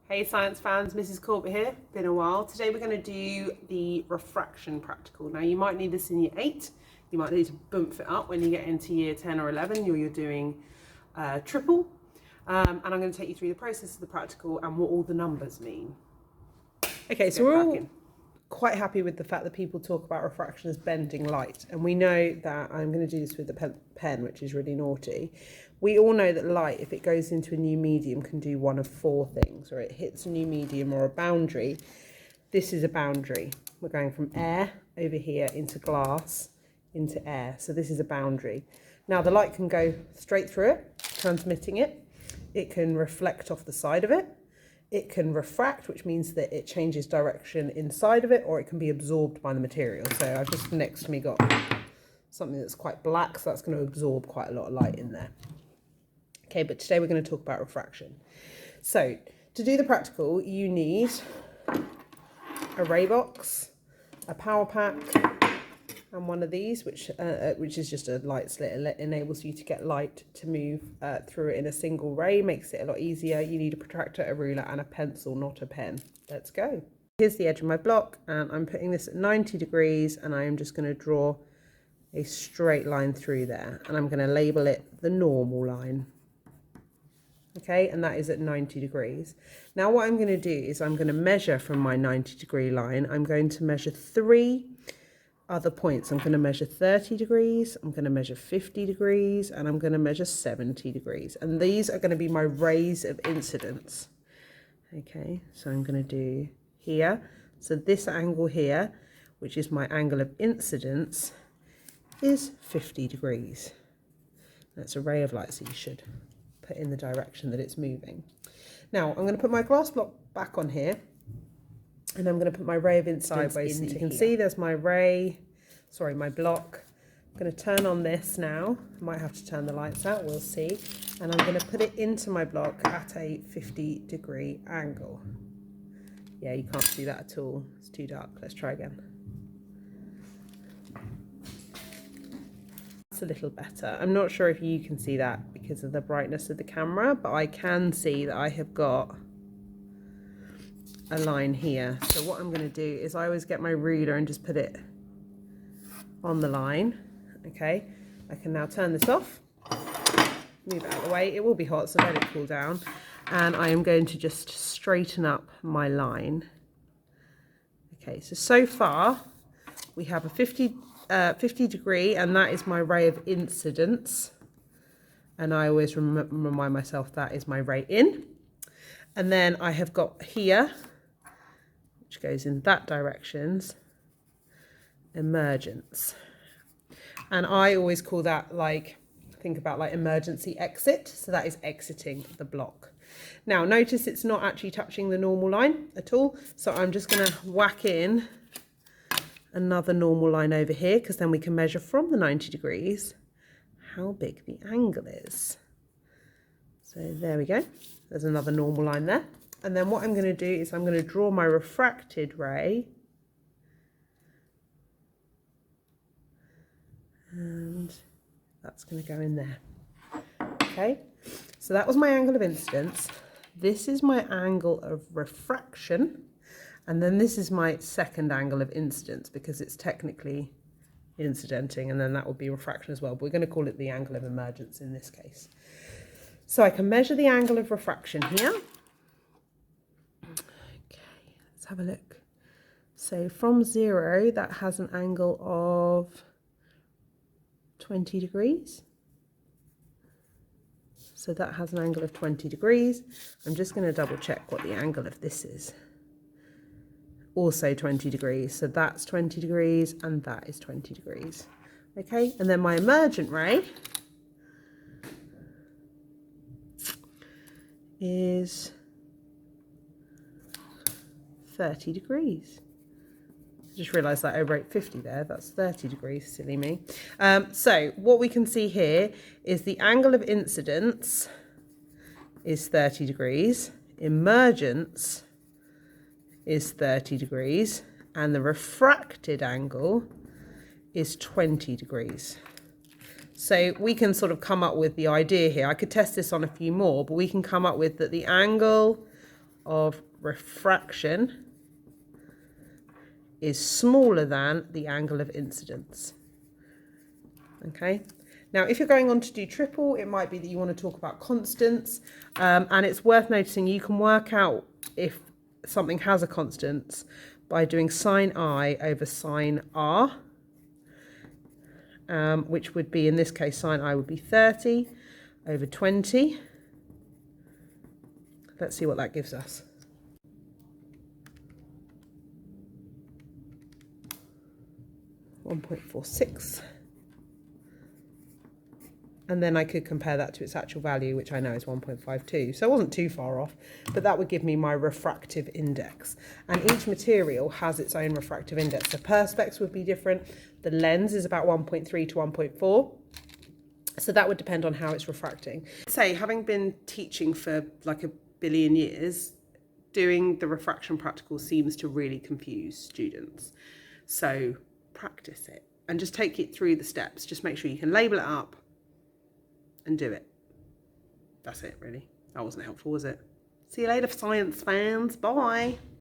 Hey science fans, Mrs Corbett here. Been a while. Today we're going to do the refraction practical. Now you might need this in year 8. You might need to bump it up when you get into year 10 or 11. You're doing triple. And I'm going to take you through the process of the practical and what all the numbers mean. Okay, so we're all quite happy with the fact that people talk about refraction as bending light. And we know that, I'm going to do this with the pen, which is really naughty. We all know that light, if it goes into a new medium, can do one of 4 things, or it hits a new medium or a boundary. This is a boundary. We're going from air over here into glass, into air. So this is a boundary. Now the light can go straight through it, transmitting it. It can reflect off the side of it. It can refract, which means that it changes direction inside of it, or it can be absorbed by the material. So I've just next to me got something that's quite black, so that's going to absorb quite a lot of light in there. Okay, but today we're going to talk about refraction. So to do the practical, you need a ray box, a power pack, and one of these, which is just a light slit. It enables you to get light to move through it in a single ray, makes it a lot easier. You need a protractor, a ruler, and a pencil, not a pen. Let's go. Here's the edge of my block, and I'm putting this at 90 degrees, and I am just going to draw a straight line through there, and I'm going to label it the normal line. Okay, and that is at 90 degrees. Now what I'm going to do is I'm going to measure from my 90-degree line. I'm going to measure 3 other points. I'm going to measure 30 degrees, I'm going to measure 50 degrees, and I'm going to measure 70 degrees. And these are going to be my rays of incidence. Okay, so I'm going to do here. So this angle here, which is my angle of incidence, is 50 degrees. That's a ray of light, so you should put in the direction that it's moving. Now I'm going to put my glass block back on here, and I'm going to put my ray of incidence sideways. So you can see there's my ray, sorry, my block. I'm going to turn on this now. I might have to turn the lights out, we'll see. And I'm going to put it into my block at a 50-degree angle. Yeah, you can't see that at all. It's too dark. Let's try again. A little better. I'm not sure if you can see that because of the brightness of the camera, but I can see that I have got a line here. So what I'm going to do is I always get my ruler and just put it on the line. Okay, I can now turn this off, move it out of the way. It will be hot, so let it cool down, and I am going to just straighten up my line. Okay, so far we have a 50 degree, and that is my ray of incidence, and I always remind myself that is my ray in. And then I have got here, which goes in that direction's emergence, and I always call that, like, think about like emergency exit, so that is exiting the block. Now notice it's not actually touching the normal line at all, so I'm just going to whack in another normal line over here, because then we can measure from the 90 degrees how big the angle is. So there we go, there's another normal line there. And then what I'm going to do is I'm going to draw my refracted ray, and that's going to go in there. Okay, so that was my angle of incidence. This is my angle of refraction. And then this is my second angle of incidence, because it's technically incidenting, and then that would be refraction as well. But we're going to call it the angle of emergence in this case. So I can measure the angle of refraction here. Okay, let's have a look. So from 0, that has an angle of 20 degrees. So that has an angle of 20 degrees. I'm just going to double check what the angle of this is. Also 20 degrees, so that's 20 degrees, and that is 20 degrees. Okay, and then my emergent ray is 30 degrees. Just realised that I wrote 50 there, that's 30 degrees, silly me. So what we can see here is the angle of incidence is 30 degrees, emergence is 30 degrees, and the refracted angle is 20 degrees. So we can sort of come up with the idea here. I could test this on a few more, but we can come up with that the angle of refraction is smaller than the angle of incidence. Okay, now if you're going on to do triple, it might be that you want to talk about constants, and it's worth noticing you can work out if something has a constant by doing sine I over sine R, which would be, in this case, sine I would be 30 over 20. Let's see what that gives us. .46. And then I could compare that to its actual value, which I know is 1.52. So it wasn't too far off, but that would give me my refractive index. And each material has its own refractive index. The perspex would be different. The lens is about 1.3 to 1.4. So that would depend on how it's refracting. Say, having been teaching for like a billion years, doing the refraction practical seems to really confuse students. So practice it and just take it through the steps. Just make sure you can label it up and do it. That's it, really. That wasn't helpful, was it? See you later, science fans. Bye.